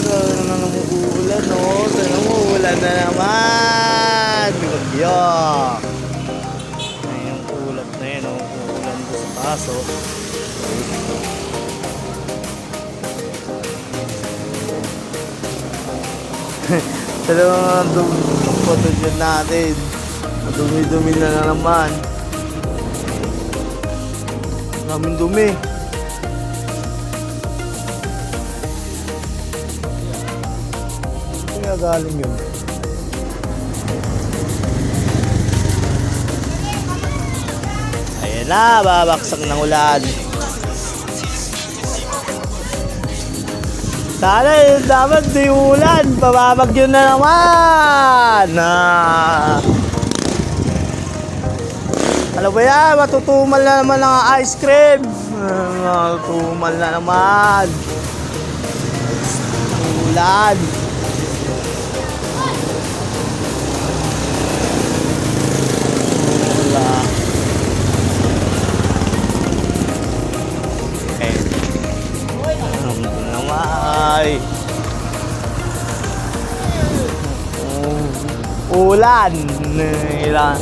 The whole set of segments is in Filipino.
Umuulan, no? Umuulan na naman. Bigyo. Ayun yung ulap na yun, no? Umuulan doon sa taas, oh. Talagang photogen natin. Dumi-dumi na naman. Daming dumi. Saan galing yun? Ayan na, babaksak ng ulan. Sana yun dapat di ulan. Pababagyo na naman. Ano ba yan? Matutumal na naman ang ice cream. Matutumal na naman. Ulan. Ulan. Okay. Namay. Ulan. Ilan.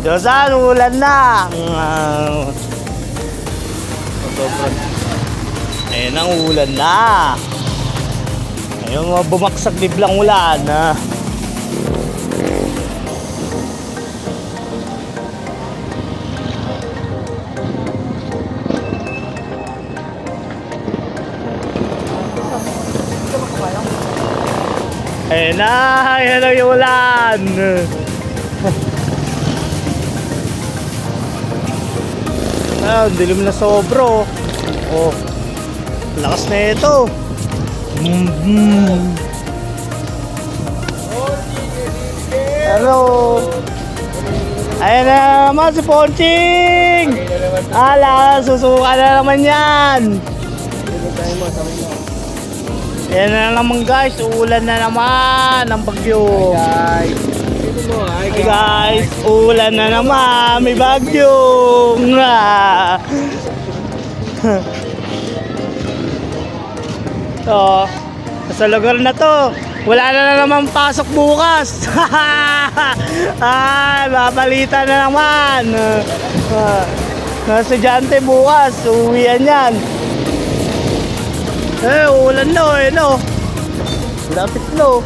Diyosan, ulan na. Ayun ang ulan na. Ayun, bumaksak biglang ulan. Ayun na, ayun ang ulan. Dilim na sobro. Oh. Lakas na ito. Hello. Ayan na naman si Ponching. Ala, susuka na naman yan. Ayan na naman guys, ulan na naman ang bagyo. Hi guys, ulan na naman, may bagyo. So, sa lugar na to, wala na naman pasok bukas. Babalita na naman. Mga estudyante bukas, uwian yan. Ulan no, no. Lapit no.